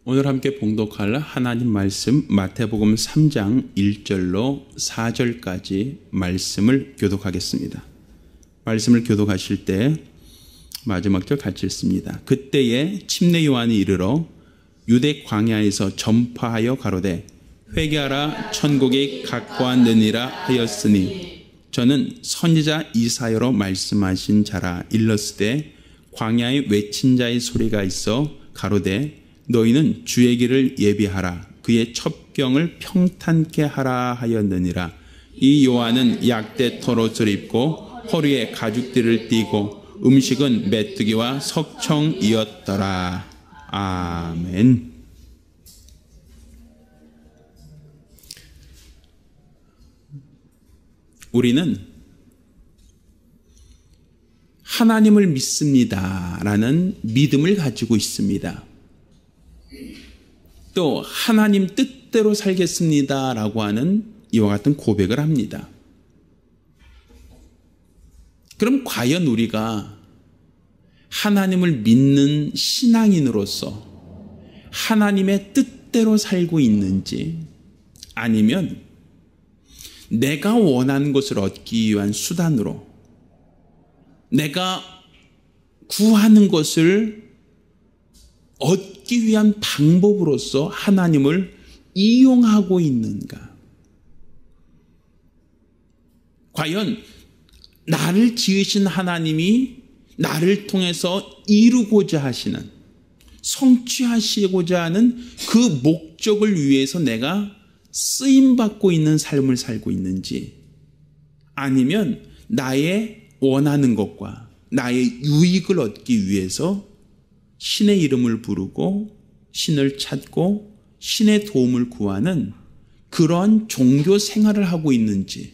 오늘 함께 봉독할 하나님 말씀 마태복음 3장 1절로 4절까지 말씀을 교독하겠습니다. 말씀을 교독하실 때 마지막 절 같이 읽습니다. 그때에 침례 요한이 이르러 유대 광야에서 전파하여 가로되 회개하라 천국이 가까웠느니라 하였으니 저는 선지자 이사야로 말씀하신 자라. 일렀으되 광야에 외친 자의 소리가 있어 가로되 너희는 주의 길을 예비하라. 그의 첩경을 평탄케 하라 하였느니라. 이 요한은 약대 털옷을 입고 허리에 가죽띠를 띠고 음식은 메뚜기와 석청이었더라. 아멘. 우리는 하나님을 믿습니다라는 믿음을 가지고 있습니다. 또 하나님 뜻대로 살겠습니다라고 하는 이와 같은 고백을 합니다. 그럼 과연 우리가 하나님을 믿는 신앙인으로서 하나님의 뜻대로 살고 있는지, 아니면 내가 원하는 것을 얻기 위한 수단으로, 내가 구하는 것을 얻기 위한 방법으로서 하나님을 이용하고 있는가? 과연 나를 지으신 하나님이 나를 통해서 이루고자 하시는, 성취하시고자 하는 그 목적을 위해서 내가 쓰임받고 있는 삶을 살고 있는지, 아니면 나의 원하는 것과 나의 유익을 얻기 위해서 신의 이름을 부르고 신을 찾고 신의 도움을 구하는 그러한 종교 생활을 하고 있는지,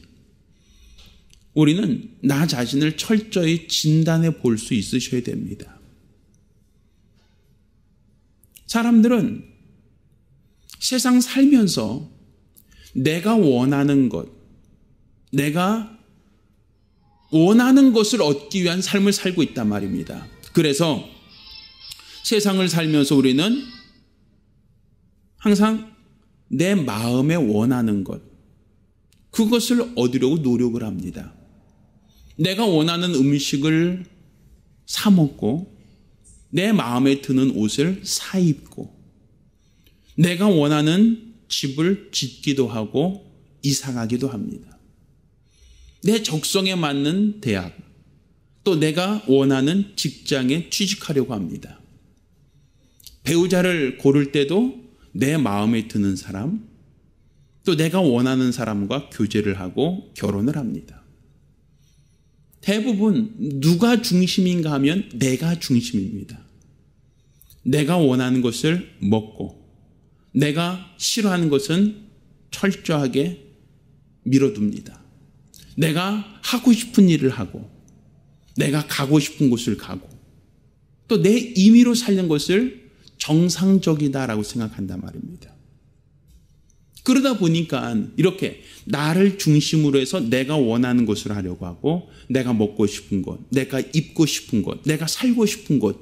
우리는 나 자신을 철저히 진단해 볼 수 있으셔야 됩니다. 사람들은 세상 살면서 내가 원하는 것, 내가 원하는 것을 얻기 위한 삶을 살고 있단 말입니다. 그래서 세상을 살면서 우리는 항상 내 마음에 원하는 것, 그것을 얻으려고 노력을 합니다. 내가 원하는 음식을 사 먹고 내 마음에 드는 옷을 사 입고 내가 원하는 집을 짓기도 하고 이사 가기도 합니다. 내 적성에 맞는 대학, 또 내가 원하는 직장에 취직하려고 합니다. 배우자를 고를 때도 내 마음에 드는 사람, 또 내가 원하는 사람과 교제를 하고 결혼을 합니다. 대부분 누가 중심인가 하면 내가 중심입니다. 내가 원하는 것을 먹고 내가 싫어하는 것은 철저하게 미뤄둡니다. 내가 하고 싶은 일을 하고 내가 가고 싶은 곳을 가고 또 내 임의로 살는 것을 정상적이다라고 생각한단 말입니다. 그러다 보니까 이렇게 나를 중심으로 해서 내가 원하는 것을 하려고 하고 내가 먹고 싶은 것, 내가 입고 싶은 것, 내가 살고 싶은 것,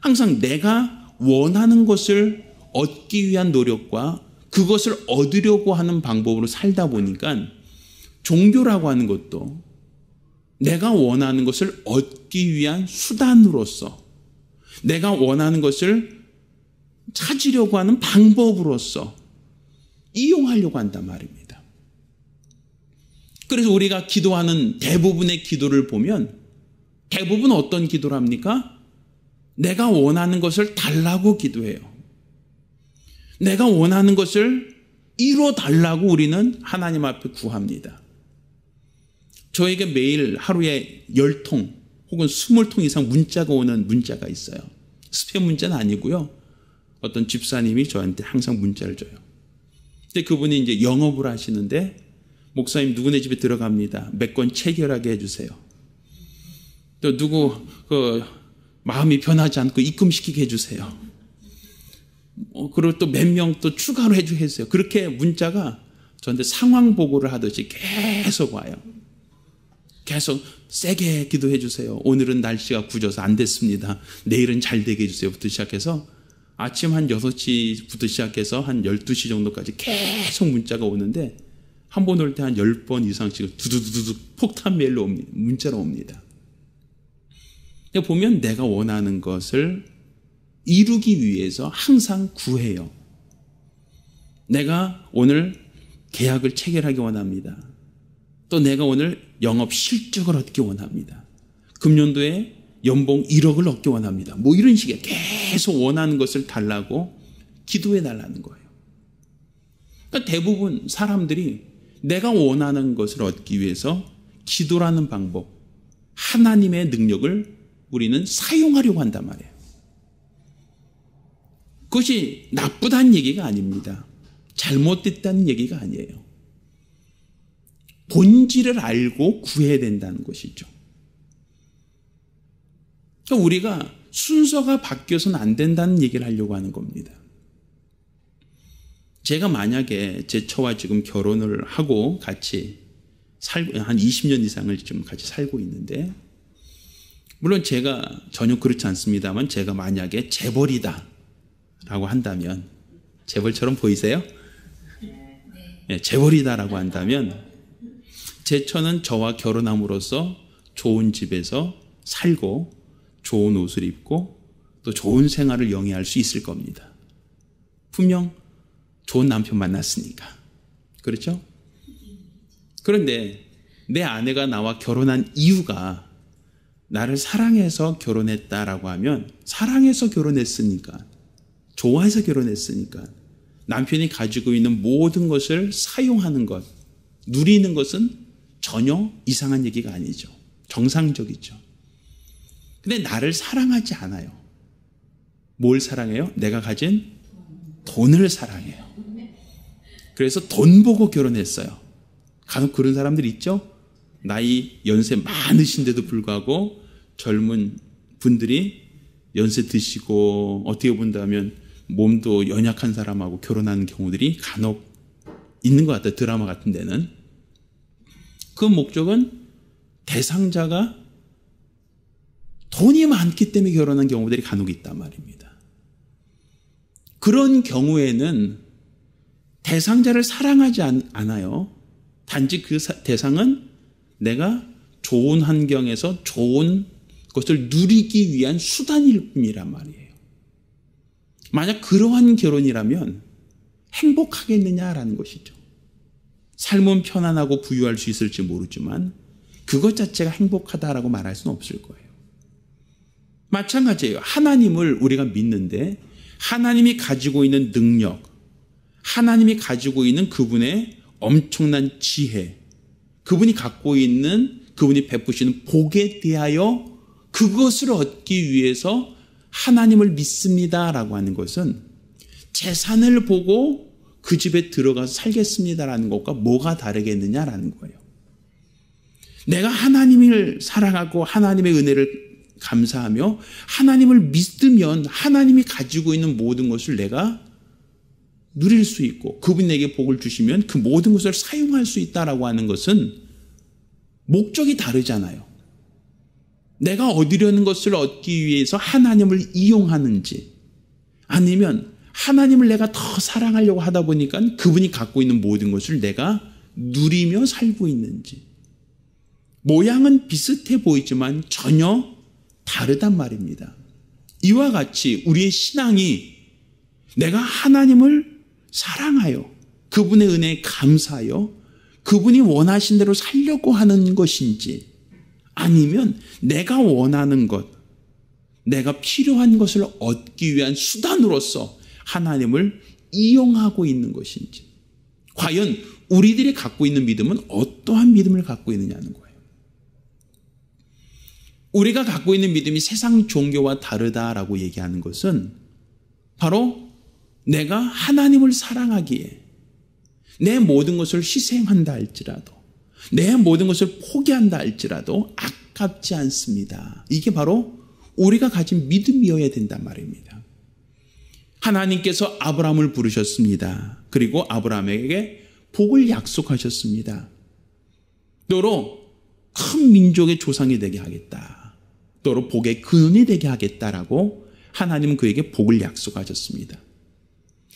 항상 내가 원하는 것을 얻기 위한 노력과 그것을 얻으려고 하는 방법으로 살다 보니까 종교라고 하는 것도 내가 원하는 것을 얻기 위한 수단으로서, 내가 원하는 것을 찾으려고 하는 방법으로서 이용하려고 한단 말입니다. 그래서 우리가 기도하는 대부분의 기도를 보면 대부분 어떤 기도를 합니까? 내가 원하는 것을 달라고 기도해요. 내가 원하는 것을 이뤄 달라고 우리는 하나님 앞에 구합니다. 저에게 매일 하루에 10통 혹은 20통 이상 문자가 오는 문자가 있어요. 스팸 문자는 아니고요. 어떤 집사님이 저한테 항상 문자를 줘요. 근데 그분이 이제 영업을 하시는데, 목사님 누구네 집에 들어갑니다. 몇 권 체결하게 해주세요. 또 누구 마음이 변하지 않고 입금시키게 해주세요. 그리고 또 몇 명 또 추가로 해주세요. 그렇게 문자가 저한테 상황 보고를 하듯이 계속 와요. 계속 세게 기도해 주세요. 오늘은 날씨가 굳어서 안 됐습니다. 내일은 잘 되게 해주세요부터 시작해서 아침 한 6시부터 시작해서 한 12시 정도까지 계속 문자가 오는데 한 번 올 때 한 10번 이상씩 두두두두 폭탄 메일로 옵니다. 문자로 옵니다. 보면 내가 원하는 것을 이루기 위해서 항상 구해요. 내가 오늘 계약을 체결하기 원합니다. 또 내가 오늘 영업 실적을 얻기 원합니다. 금년도에 연봉 1억을 얻기 원합니다. 뭐 이런 식의 계속 원하는 것을 달라고 기도해 달라는 거예요. 그러니까 대부분 사람들이 내가 원하는 것을 얻기 위해서 기도라는 방법, 하나님의 능력을 우리는 사용하려고 한단 말이에요. 그것이 나쁘다는 얘기가 아닙니다. 잘못됐다는 얘기가 아니에요. 본질을 알고 구해야 된다는 것이죠. 그러니까 우리가 순서가 바뀌어서는 안 된다는 얘기를 하려고 하는 겁니다. 제가 만약에 제 처와 지금 결혼을 하고 같이 살고 한 20년 이상을 지금 같이 살고 있는데, 물론 제가 전혀 그렇지 않습니다만 제가 만약에 재벌이다 라고 한다면, 재벌처럼 보이세요? 네, 재벌이다라고 한다면 제 처는 저와 결혼함으로써 좋은 집에서 살고 좋은 옷을 입고 또 좋은 생활을 영위할 수 있을 겁니다. 분명 좋은 남편 만났으니까. 그렇죠? 그런데 내 아내가 나와 결혼한 이유가 나를 사랑해서 결혼했다라고 하면, 사랑해서 결혼했으니까, 좋아해서 결혼했으니까 남편이 가지고 있는 모든 것을 사용하는 것, 누리는 것은 전혀 이상한 얘기가 아니죠. 정상적이죠. 근데 나를 사랑하지 않아요. 뭘 사랑해요? 내가 가진 돈을 사랑해요. 그래서 돈 보고 결혼했어요. 간혹 그런 사람들 있죠? 나이 연세 많으신데도 불구하고 젊은 분들이 연세 드시고 어떻게 본다면 몸도 연약한 사람하고 결혼하는 경우들이 간혹 있는 것 같아요. 드라마 같은 데는. 그 목적은 대상자가 돈이 많기 때문에 결혼한 경우들이 간혹 있단 말입니다. 그런 경우에는 대상자를 사랑하지 않아요. 단지 그 대상은 내가 좋은 환경에서 좋은 것을 누리기 위한 수단일 뿐이란 말이에요. 만약 그러한 결혼이라면 행복하겠느냐라는 것이죠. 삶은 편안하고 부유할 수 있을지 모르지만 그것 자체가 행복하다라고 말할 수는 없을 거예요. 마찬가지예요. 하나님을 우리가 믿는데 하나님이 가지고 있는 능력, 하나님이 가지고 있는 그분의 엄청난 지혜, 그분이 갖고 있는, 그분이 베푸시는 복에 대하여 그것을 얻기 위해서 하나님을 믿습니다라고 하는 것은 재산을 보고 그 집에 들어가서 살겠습니다라는 것과 뭐가 다르겠느냐라는 거예요. 내가 하나님을 사랑하고 하나님의 은혜를 감사하며 하나님을 믿으면 하나님이 가지고 있는 모든 것을 내가 누릴 수 있고 그분이 내게 복을 주시면 그 모든 것을 사용할 수 있다라고 하는 것은 목적이 다르잖아요. 내가 얻으려는 것을 얻기 위해서 하나님을 이용하는지, 아니면 하나님을 내가 더 사랑하려고 하다 보니까 그분이 갖고 있는 모든 것을 내가 누리며 살고 있는지, 모양은 비슷해 보이지만 전혀 다르단 말입니다. 이와 같이 우리의 신앙이 내가 하나님을 사랑하여 그분의 은혜에 감사하여 그분이 원하신 대로 살려고 하는 것인지, 아니면 내가 원하는 것, 내가 필요한 것을 얻기 위한 수단으로서 하나님을 이용하고 있는 것인지, 과연 우리들이 갖고 있는 믿음은 어떠한 믿음을 갖고 있느냐는 거예요. 우리가 갖고 있는 믿음이 세상 종교와 다르다라고 얘기하는 것은 바로 내가 하나님을 사랑하기에 내 모든 것을 희생한다 할지라도, 내 모든 것을 포기한다 할지라도 아깝지 않습니다. 이게 바로 우리가 가진 믿음이어야 된단 말입니다. 하나님께서 아브라함을 부르셨습니다. 그리고 아브라함에게 복을 약속하셨습니다. 너로 큰 민족의 조상이 되게 하겠다. 너로 복의 근원이 되게 하겠다라고 하나님은 그에게 복을 약속하셨습니다.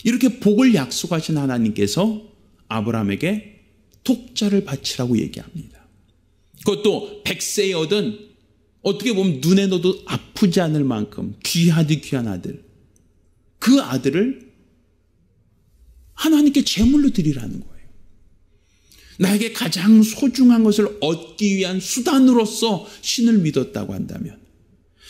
이렇게 복을 약속하신 하나님께서 아브라함에게 독자를 바치라고 얘기합니다. 그것도 100세에 얻은, 어떻게 보면 눈에 넣어도 아프지 않을 만큼 귀하디 귀한 아들, 그 아들을 하나님께 제물로 드리라는 거예요. 나에게 가장 소중한 것을 얻기 위한 수단으로서 신을 믿었다고 한다면,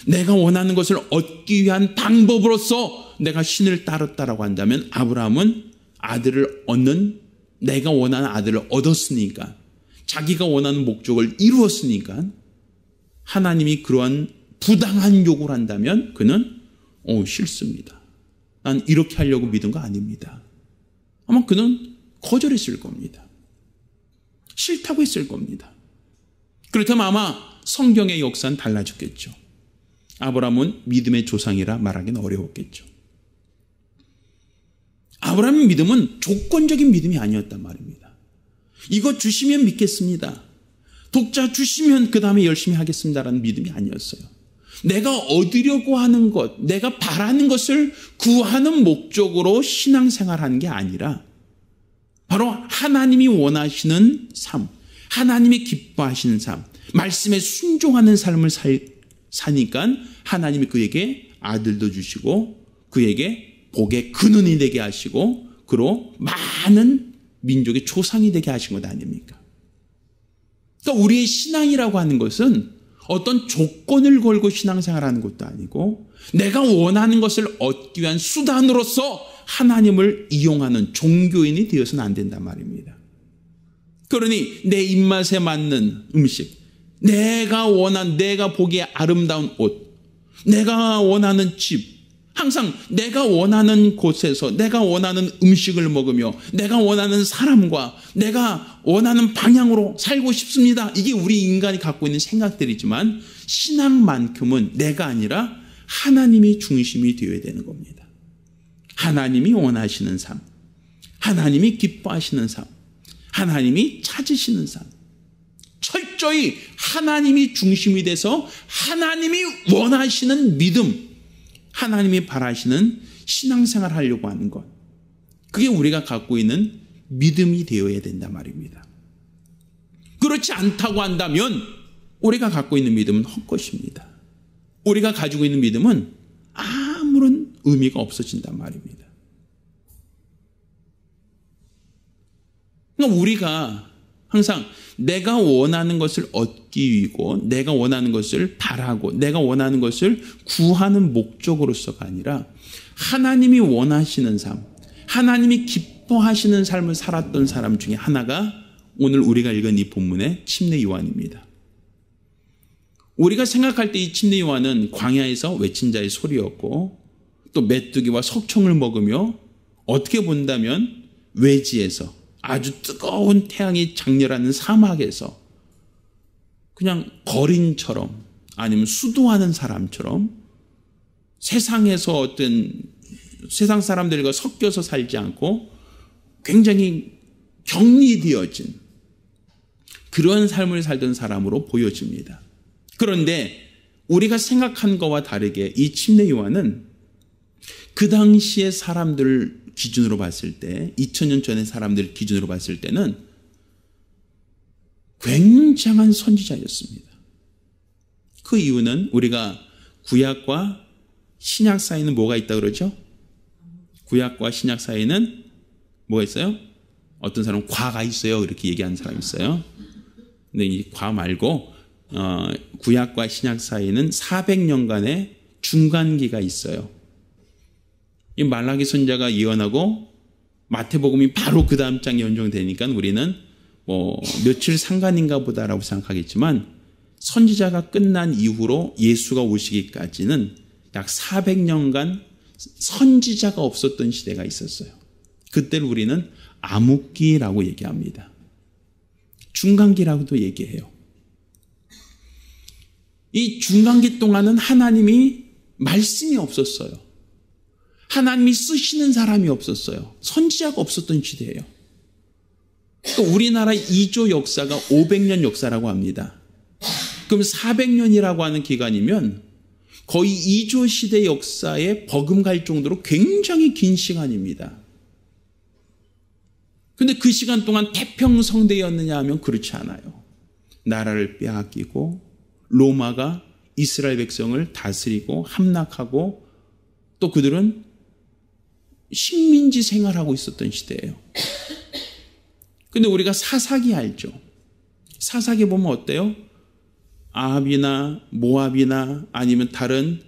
내가 원하는 것을 얻기 위한 방법으로서 내가 신을 따랐다라고 한다면, 아브라함은 아들을 얻는, 내가 원하는 아들을 얻었으니까, 자기가 원하는 목적을 이루었으니까, 하나님이 그러한 부당한 요구를 한다면 그는 싫습니다. 난 이렇게 하려고 믿은 거 아닙니다. 아마 그는 거절했을 겁니다. 싫다고 했을 겁니다. 그렇다면 아마 성경의 역사는 달라졌겠죠. 아브라함은 믿음의 조상이라 말하기는 어려웠겠죠. 아브라함의 믿음은 조건적인 믿음이 아니었단 말입니다. 이거 주시면 믿겠습니다. 독자 주시면 그 다음에 열심히 하겠습니다라는 믿음이 아니었어요. 내가 얻으려고 하는 것, 내가 바라는 것을 구하는 목적으로 신앙생활하는 게 아니라 바로 하나님이 원하시는 삶, 하나님이 기뻐하시는 삶, 말씀에 순종하는 삶을 사니까 하나님이 그에게 아들도 주시고 그에게 복의 근원이 되게 하시고 그로 많은 민족의 조상이 되게 하신 것 아닙니까? 그러니까 우리의 신앙이라고 하는 것은 어떤 조건을 걸고 신앙생활하는 것도 아니고 내가 원하는 것을 얻기 위한 수단으로서 하나님을 이용하는 종교인이 되어서는 안 된단 말입니다. 그러니 내 입맛에 맞는 음식, 내가 보기에 아름다운 옷, 내가 원하는 집, 항상 내가 원하는 곳에서 내가 원하는 음식을 먹으며 내가 원하는 사람과 내가 원하는 방향으로 살고 싶습니다. 이게 우리 인간이 갖고 있는 생각들이지만 신앙만큼은 내가 아니라 하나님이 중심이 되어야 되는 겁니다. 하나님이 원하시는 삶, 하나님이 기뻐하시는 삶, 하나님이 찾으시는 삶, 철저히 하나님이 중심이 돼서 하나님이 원하시는 믿음, 하나님이 바라시는 신앙생활 하려고 하는 것, 그게 우리가 갖고 있는 믿음이 되어야 된단 말입니다. 그렇지 않다고 한다면 우리가 갖고 있는 믿음은 헛것입니다. 우리가 가지고 있는 믿음은 아무런 의미가 없어진단 말입니다. 그러니까 우리가 항상 내가 원하는 것을 얻기 위고 내가 원하는 것을 바라고 내가 원하는 것을 구하는 목적으로서가 아니라 하나님이 원하시는 삶, 하나님이 기뻐하시는 삶을 살았던 사람 중에 하나가 오늘 우리가 읽은 이 본문의 침례 요한입니다. 우리가 생각할 때 이 침례 요한은 광야에서 외친 자의 소리였고 또 메뚜기와 석청을 먹으며 어떻게 본다면 외지에서 아주 뜨거운 태양이 장렬하는 사막에서 그냥 거린처럼 아니면 수도하는 사람처럼 세상에서 어떤 세상 사람들과 섞여서 살지 않고 굉장히 격리되어진 그런 삶을 살던 사람으로 보여집니다. 그런데 우리가 생각한 것과 다르게 이 침례 요한은 그 당시의 사람들을 기준으로 봤을 때 2000년 전의 사람들 기준으로 봤을 때는 굉장한 선지자였습니다. 그 이유는 우리가 구약과 신약 사이에는 뭐가 있다 그러죠? 구약과 신약 사이에는 뭐가 있어요? 어떤 사람은 과가 있어요. 이렇게 얘기하는 사람이 있어요. 근데 이 과 말고 구약과 신약 사이에는 400년간의 중간기가 있어요. 이 말라기 선지자가 예언하고 마태복음이 바로 그 다음 장에 연정되니까 우리는 며칠 상관인가 보다라고 생각하겠지만 선지자가 끝난 이후로 예수가 오시기까지는 약 400년간 선지자가 없었던 시대가 있었어요. 그때를 우리는 암흑기라고 얘기합니다. 중간기라고도 얘기해요. 이 중간기 동안은 하나님이 말씀이 없었어요. 하나님이 쓰시는 사람이 없었어요. 선지자가 없었던 시대예요. 또 우리나라 2조 역사가 500년 역사라고 합니다. 그럼 400년이라고 하는 기간이면 거의 2조 시대 역사에 버금갈 정도로 굉장히 긴 시간입니다. 근데 그 시간 동안 태평성대였느냐 하면 그렇지 않아요. 나라를 빼앗기고 로마가 이스라엘 백성을 다스리고 함락하고 또 그들은 식민지 생활하고 있었던 시대예요. 근데 우리가 사사기 알죠? 사사기 보면 어때요? 아합이나 모압이나 아니면 다른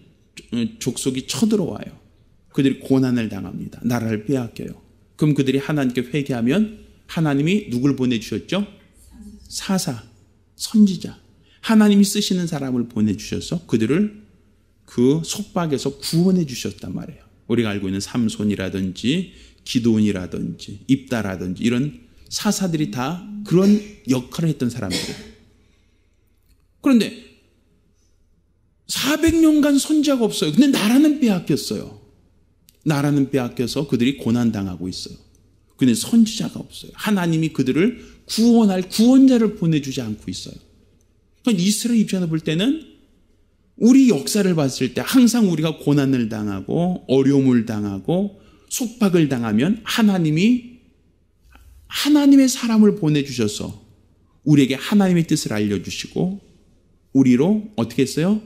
족속이 쳐들어와요. 그들이 고난을 당합니다. 나라를 빼앗겨요. 그럼 그들이 하나님께 회개하면 하나님이 누굴 보내주셨죠? 사사, 선지자. 하나님이 쓰시는 사람을 보내주셔서 그들을 그 속박에서 구원해 주셨단 말이에요. 우리가 알고 있는 삼손이라든지 기드온이라든지 입다라든지 이런 사사들이 다 그런 역할을 했던 사람들이에요. 그런데 400년간 선지자가 없어요. 근데 나라는 빼앗겼어요. 나라는 빼앗겨서 그들이 고난당하고 있어요. 근데 선지자가 없어요. 하나님이 그들을 구원할 구원자를 보내주지 않고 있어요. 그러니까 이스라엘 입장에서 볼 때는 우리 역사를 봤을 때 항상 우리가 고난을 당하고 어려움을 당하고 속박을 당하면 하나님이 하나님의 사람을 보내주셔서 우리에게 하나님의 뜻을 알려주시고 우리로 어떻게 했어요?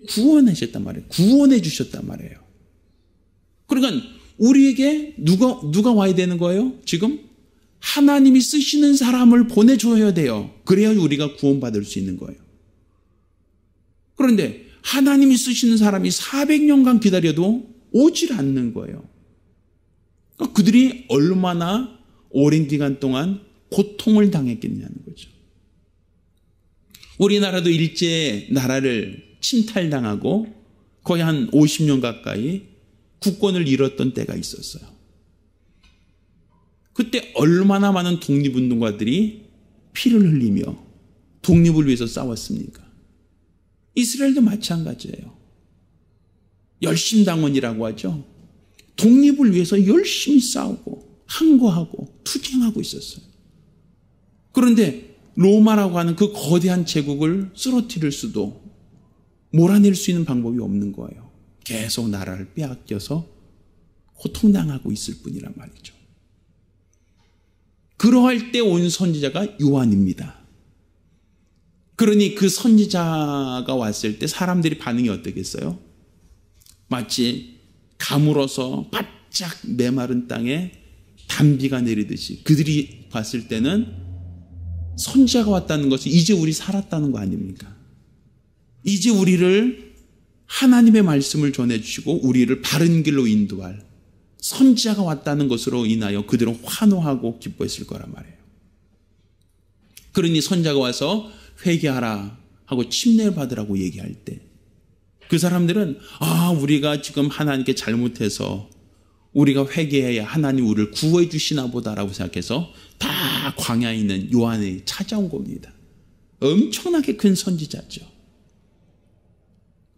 구원하셨단 말이에요. 구원해 주셨단 말이에요. 그러니까 우리에게 누가 와야 되는 거예요? 지금 하나님이 쓰시는 사람을 보내줘야 돼요. 그래야 우리가 구원받을 수 있는 거예요. 그런데 하나님이 쓰시는 사람이 400년간 기다려도 오질 않는 거예요. 그러니까 그들이 얼마나 오랜 기간 동안 고통을 당했겠냐는 거죠. 우리나라도 일제 나라를 침탈당하고 거의 한 50년 가까이 국권을 잃었던 때가 있었어요. 그때 얼마나 많은 독립운동가들이 피를 흘리며 독립을 위해서 싸웠습니까? 이스라엘도 마찬가지예요. 열심당원이라고 하죠. 독립을 위해서 열심히 싸우고 항거하고 투쟁하고 있었어요. 그런데 로마라고 하는 그 거대한 제국을 쓰러뜨릴 수도 몰아낼 수 있는 방법이 없는 거예요. 계속 나라를 빼앗겨서 고통당하고 있을 뿐이란 말이죠. 그러할 때 온 선지자가 요한입니다. 그러니 그 선지자가 왔을 때 사람들이 반응이 어떻겠어요? 마치 가물어서 바짝 메마른 땅에 단비가 내리듯이 그들이 봤을 때는 선지자가 왔다는 것은 이제 우리 살았다는 거 아닙니까? 이제 우리를 하나님의 말씀을 전해주시고 우리를 바른 길로 인도할 선지자가 왔다는 것으로 인하여 그들은 환호하고 기뻐했을 거란 말이에요. 그러니 선지자가 와서 회개하라 하고 침례를 받으라고 얘기할 때 그 사람들은 우리가 지금 하나님께 잘못해서 우리가 회개해야 하나님 우리를 구해 주시나 보다라고 생각해서 다 광야에 있는 요한이 찾아온 겁니다. 엄청나게 큰 선지자죠.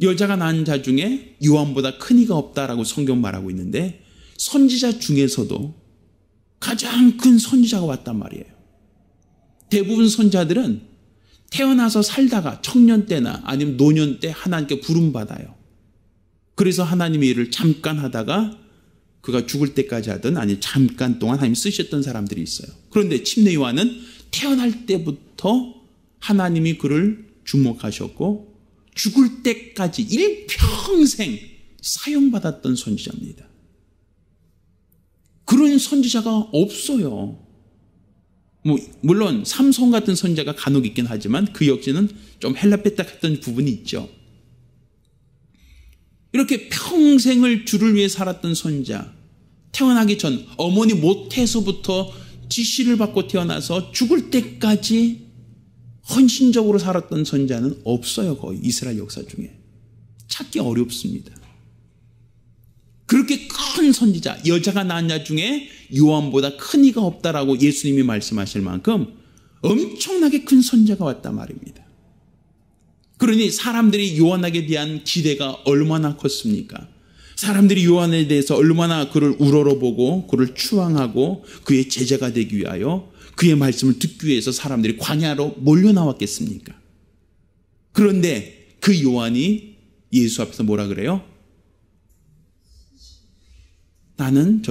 여자가 낳은 자 중에 요한보다 큰 이가 없다라고 성경 말하고 있는데 선지자 중에서도 가장 큰 선지자가 왔단 말이에요. 대부분 선지자들은 태어나서 살다가 청년 때나 아니면 노년 때 하나님께 부름받아요. 그래서 하나님의 일을 잠깐 하다가 그가 죽을 때까지 하든 아니면 잠깐 동안 하나님 쓰셨던 사람들이 있어요. 그런데 침례 요한은 태어날 때부터 하나님이 그를 주목하셨고 죽을 때까지 일평생 사용받았던 선지자입니다. 그런 선지자가 없어요. 물론 삼손 같은 선지자가 간혹 있긴 하지만 그 역시는 좀 헬라페딱했던 부분이 있죠. 이렇게 평생을 주를 위해 살았던 선지자, 태어나기 전 어머니 모태에서부터 지시를 받고 태어나서 죽을 때까지 헌신적으로 살았던 선지자는 없어요. 거의 이스라엘 역사 중에 찾기 어렵습니다. 그렇게 큰 선지자, 여자가 낳은 자 중에 요한보다 큰 이가 없다라고 예수님이 말씀하실 만큼 엄청나게 큰 선지자가 왔단 말입니다. 그러니 사람들이 요한에게 대한 기대가 얼마나 컸습니까? 사람들이 요한에 대해서 얼마나 그를 우러러보고 그를 추앙하고 그의 제자가 되기 위하여 그의 말씀을 듣기 위해서 사람들이 광야로 몰려 나왔겠습니까? 그런데 그 요한이 예수 앞에서 뭐라 그래요? 나는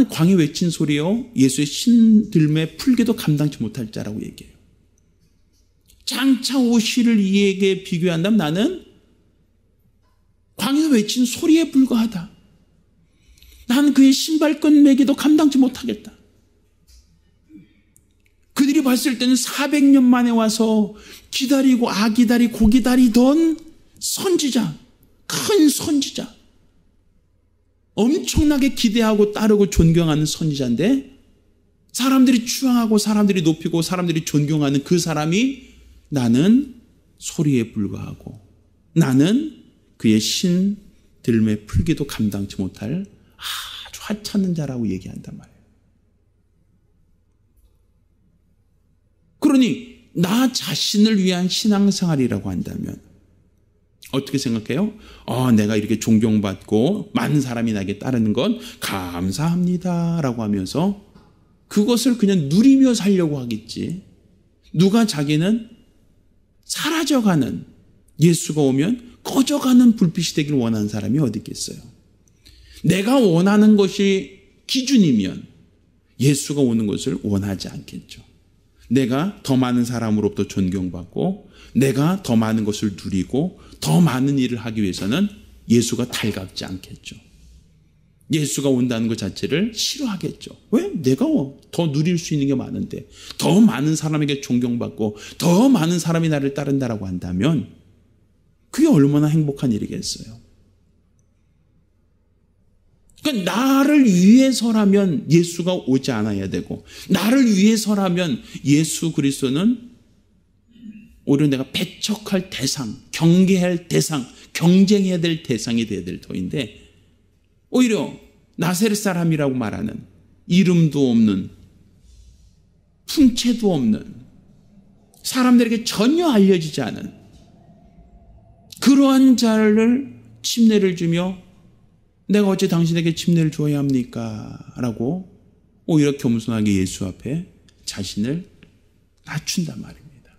광야 외친 소리요 예수의 신들매 풀게도 감당치 못할 자라고 얘기해요. 장차 오시를 이에게 비교한다면 나는 광야 외친 소리에 불과하다. 나는 그의 신발끈 매기도 감당치 못하겠다. 그들이 봤을 때는 400년 만에 와서 기다리고 기다리던 선지자, 큰 선지자, 엄청나게 기대하고 따르고 존경하는 선지자인데 사람들이 추앙하고 사람들이 높이고 사람들이 존경하는 그 사람이 나는 소리에 불과하고 나는 그의 신들매 풀기도 감당치 못할 아주 하찮은 자라고 얘기한단 말이에요. 그러니 나 자신을 위한 신앙생활이라고 한다면 어떻게 생각해요? 내가 이렇게 존경받고 많은 사람이 나에게 따르는 건 감사합니다 라고 하면서 그것을 그냥 누리며 살려고 하겠지. 누가 자기는 사라져가는, 예수가 오면 꺼져가는 불빛이 되기를 원하는 사람이 어디 있겠어요? 내가 원하는 것이 기준이면 예수가 오는 것을 원하지 않겠죠. 내가 더 많은 사람으로부터 존경받고 내가 더 많은 것을 누리고 더 많은 일을 하기 위해서는 예수가 달갑지 않겠죠. 예수가 온다는 것 자체를 싫어하겠죠. 왜? 내가 더 누릴 수 있는 게 많은데 더 많은 사람에게 존경받고 더 많은 사람이 나를 따른다라고 한다면 그게 얼마나 행복한 일이겠어요. 그러니까 나를 위해서라면 예수가 오지 않아야 되고 나를 위해서라면 예수 그리스도는 오히려 내가 배척할 대상, 경계할 대상, 경쟁해야 될 대상이 되어야 될 터인데 오히려 나사렛 사람이라고 말하는 이름도 없는 풍채도 없는 사람들에게 전혀 알려지지 않은 그러한 자를 침례를 주며 내가 어째 당신에게 침례를 주어야 합니까? 라고 오히려 겸손하게 예수 앞에 자신을 낮춘단 말입니다.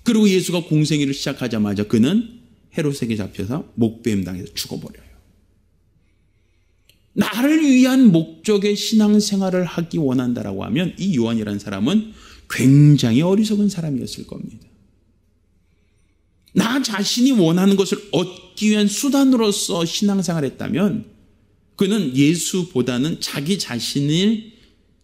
그리고 예수가 공생애를 시작하자마자 그는 헤롯에게 잡혀서 목베임 당해서 죽어버려요. 나를 위한 목적의 신앙생활을 하기 원한다라고 하면 이 요한이라는 사람은 굉장히 어리석은 사람이었을 겁니다. 나 자신이 원하는 것을 얻기 위한 수단으로서 신앙생활을 했다면 그는 예수보다는 자기 자신을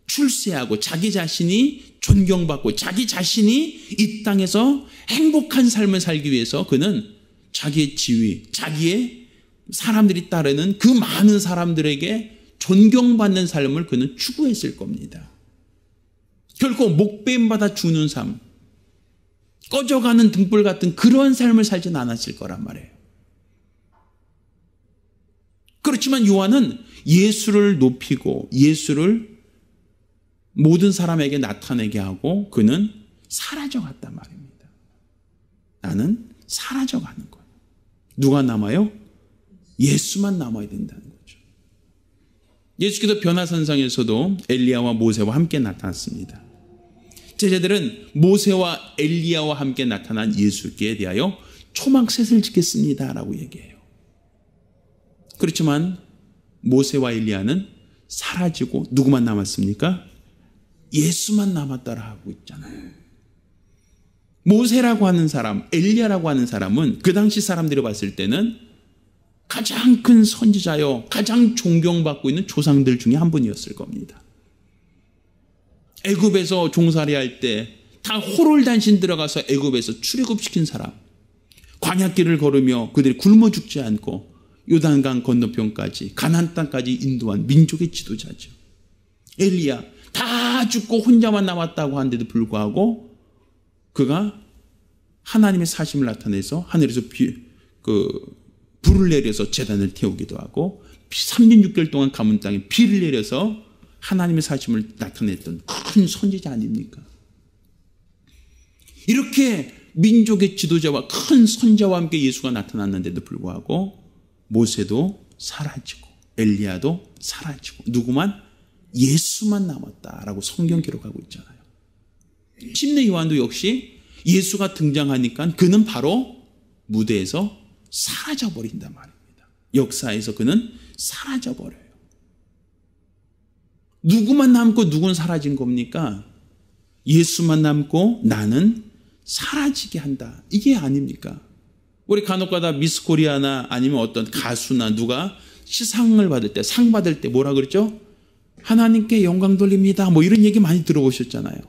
출세하고 자기 자신이 존경받고 자기 자신이 이 땅에서 행복한 삶을 살기 위해서 그는 자기의 지위, 자기의 사람들이 따르는 그 많은 사람들에게 존경받는 삶을 그는 추구했을 겁니다. 결코 목배임받아 죽는 삶, 꺼져가는 등불 같은 그런 삶을 살진 않았을 거란 말이에요. 그렇지만 요한은 예수를 높이고 예수를 모든 사람에게 나타내게 하고 그는 사라져갔단 말입니다. 나는 사라져가는 거예요. 누가 남아요? 예수만 남아야 된다는 거죠. 예수께서 변화산상에서도 엘리야와 모세와 함께 나타났습니다. 제자들은 모세와 엘리야와 함께 나타난 예수께 대하여 초막셋을 짓겠습니다 라고 얘기해요. 그렇지만 모세와 엘리야는 사라지고 누구만 남았습니까? 예수만 남았다라 하고 있잖아요. 모세라고 하는 사람, 엘리야라고 하는 사람은 그 당시 사람들이 봤을 때는 가장 큰 선지자요, 가장 존경받고 있는 조상들 중에 한 분이었을 겁니다. 애굽에서 종살이 할 때 다 호를 단신 들어가서 애굽에서 출애굽시킨 사람, 광야길을 걸으며 그들이 굶어 죽지 않고 요단강 건너편까지 가나안 땅까지 인도한 민족의 지도자죠. 엘리야 다 죽고 혼자만 남았다고 하는데도 불구하고 그가 하나님의 사심을 나타내서 하늘에서 불을 내려서 제단을 태우기도 하고 3년 6개월 동안 가문 땅에 비를 내려서 하나님의 사심을 나타냈던 큰 선지자 아닙니까? 이렇게 민족의 지도자와 큰 선자와 함께 예수가 나타났는데도 불구하고 모세도 사라지고 엘리야도 사라지고 누구만? 예수만 남았다라고 성경 기록하고 있잖아요. 침례 요한도 역시 예수가 등장하니까 그는 바로 무대에서 사라져버린단 말입니다. 역사에서 그는 사라져버려요. 누구만 남고 누구는 사라진 겁니까? 예수만 남고 나는 사라지게 한다. 이게 아닙니까? 우리 간혹가다 미스 코리아나 아니면 어떤 가수나 누가 시상을 받을 때, 상 받을 때 뭐라 그러죠? 하나님께 영광 돌립니다. 뭐 이런 얘기 많이 들어보셨잖아요.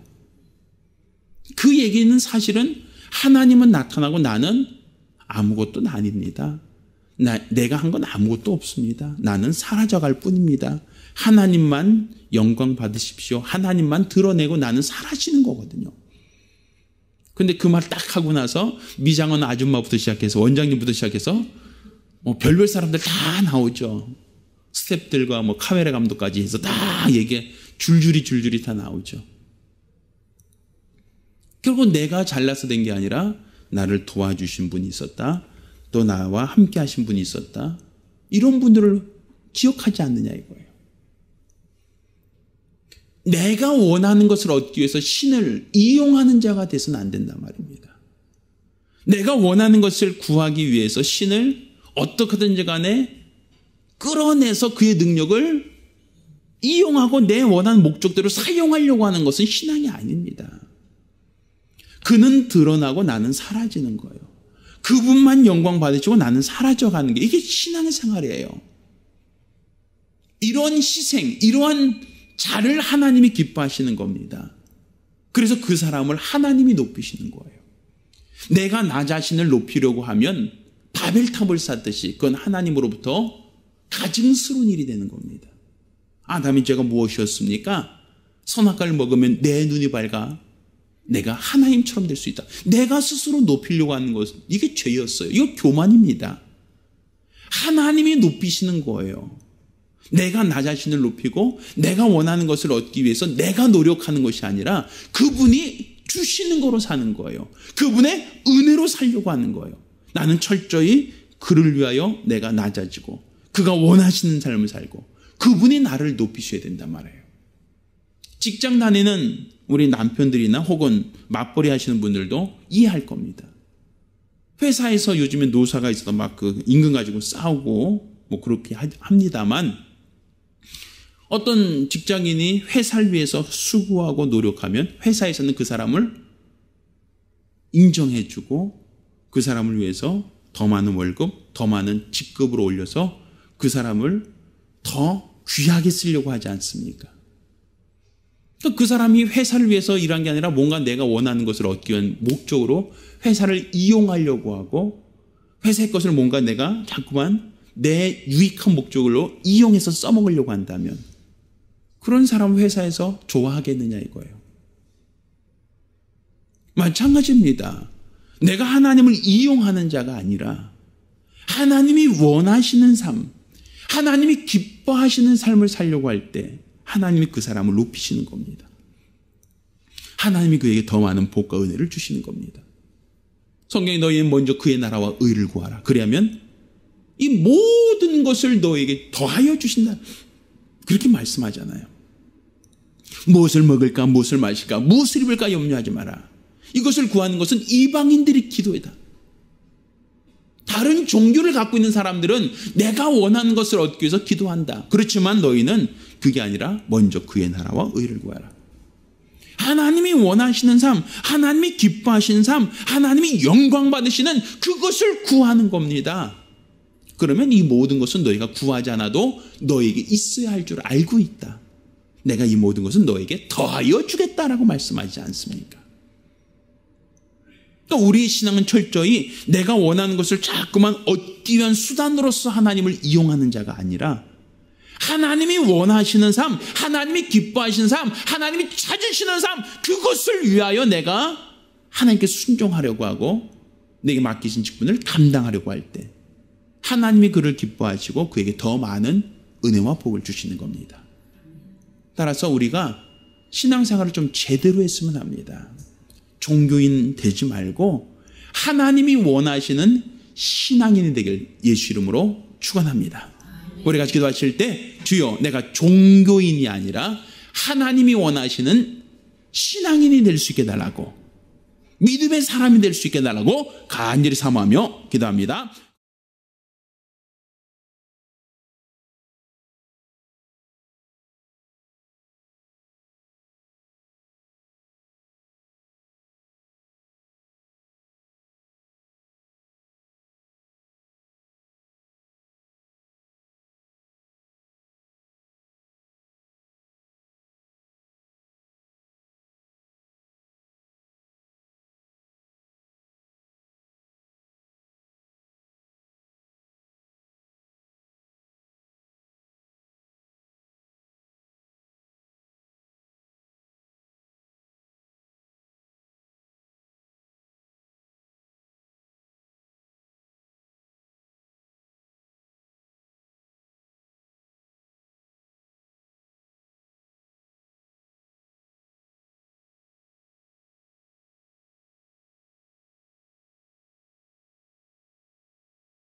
그 얘기는 사실은 하나님은 나타나고 나는 아무것도 아닙니다. 내가 한 건 아무것도 없습니다. 나는 사라져갈 뿐입니다. 하나님만 영광 받으십시오. 하나님만 드러내고 나는 사라지는 거거든요. 근데 그 말 딱 하고 나서 미장원 아줌마부터 시작해서 원장님부터 시작해서 별별 사람들 다 나오죠. 스태프들과 뭐 카메라 감독까지 해서 다 얘기 줄줄이 다 나오죠. 결국 내가 잘나서 된 게 아니라 나를 도와주신 분이 있었다. 또 나와 함께 하신 분이 있었다. 이런 분들을 기억하지 않느냐 이거예요. 내가 원하는 것을 얻기 위해서 신을 이용하는 자가 돼서는 안 된단 말입니다. 내가 원하는 것을 구하기 위해서 신을 어떻게든지 간에 끌어내서 그의 능력을 이용하고 내 원하는 목적대로 사용하려고 하는 것은 신앙이 아닙니다. 그는 드러나고 나는 사라지는 거예요. 그분만 영광 받으시고 나는 사라져가는 게 이게 신앙의 생활이에요. 이런 희생, 이러한 자를 하나님이 기뻐하시는 겁니다. 그래서 그 사람을 하나님이 높이시는 거예요. 내가 나 자신을 높이려고 하면 바벨탑을 쌓듯이 그건 하나님으로부터 가증스러운 일이 되는 겁니다. 아담이 죄가 무엇이었습니까? 선악과를 먹으면 내 눈이 밝아 내가 하나님처럼 될 수 있다. 내가 스스로 높이려고 하는 것은 이게 죄였어요. 이거 교만입니다. 하나님이 높이시는 거예요. 내가 나 자신을 높이고 내가 원하는 것을 얻기 위해서 내가 노력하는 것이 아니라 그분이 주시는 거로 사는 거예요. 그분의 은혜로 살려고 하는 거예요. 나는 철저히 그를 위하여 내가 낮아지고 그가 원하시는 삶을 살고 그분이 나를 높이셔야 된단 말이에요. 직장 다니는 우리 남편들이나 혹은 맞벌이 하시는 분들도 이해할 겁니다. 회사에서 요즘에 노사가 있어도 막 그 임금 가지고 싸우고 뭐 그렇게 합니다만 어떤 직장인이 회사를 위해서 수고하고 노력하면 회사에서는 그 사람을 인정해주고 그 사람을 위해서 더 많은 월급, 더 많은 직급으로 올려서 그 사람을 더 귀하게 쓰려고 하지 않습니까? 그 사람이 회사를 위해서 일한 게 아니라 뭔가 내가 원하는 것을 얻기 위한 목적으로 회사를 이용하려고 하고 회사의 것을 뭔가 내가 자꾸만 내 유익한 목적으로 이용해서 써먹으려고 한다면 그런 사람 회사에서 좋아하겠느냐 이거예요. 마찬가지입니다. 내가 하나님을 이용하는 자가 아니라 하나님이 원하시는 삶, 하나님이 기뻐하시는 삶을 살려고 할 때 하나님이 그 사람을 높이시는 겁니다. 하나님이 그에게 더 많은 복과 은혜를 주시는 겁니다. 성경에 너희는 먼저 그의 나라와 의를 구하라. 그리하면 이 모든 것을 너에게 더하여 주신다. 그렇게 말씀하잖아요. 무엇을 먹을까, 무엇을 마실까, 무엇을 입을까 염려하지 마라. 이것을 구하는 것은 이방인들의 기도이다. 다른 종교를 갖고 있는 사람들은 내가 원하는 것을 얻기 위해서 기도한다. 그렇지만 너희는 그게 아니라 먼저 그의 나라와 의를 구하라. 하나님이 원하시는 삶, 하나님이 기뻐하시는 삶, 하나님이 영광 받으시는 그것을 구하는 겁니다. 그러면 이 모든 것은 너희가 구하지 않아도 너에게 있어야 할 줄 알고 있다. 내가 이 모든 것은 너에게 더하여 주겠다라고 말씀하지 않습니까? 그러니까 우리의 신앙은 철저히 내가 원하는 것을 자꾸만 얻기 위한 수단으로서 하나님을 이용하는 자가 아니라 하나님이 원하시는 삶, 하나님이 기뻐하시는 삶, 하나님이 찾으시는 삶, 그것을 위하여 내가 하나님께 순종하려고 하고 내게 맡기신 직분을 감당하려고 할 때 하나님이 그를 기뻐하시고 그에게 더 많은 은혜와 복을 주시는 겁니다. 따라서 우리가 신앙생활을 좀 제대로 했으면 합니다. 종교인 되지 말고 하나님이 원하시는 신앙인이 되길 예수 이름으로 축원합니다. 우리가 기도하실 때 주여 내가 종교인이 아니라 하나님이 원하시는 신앙인이 될 수 있게 달라고 믿음의 사람이 될 수 있게 해달라고 간절히 사모하며 기도합니다.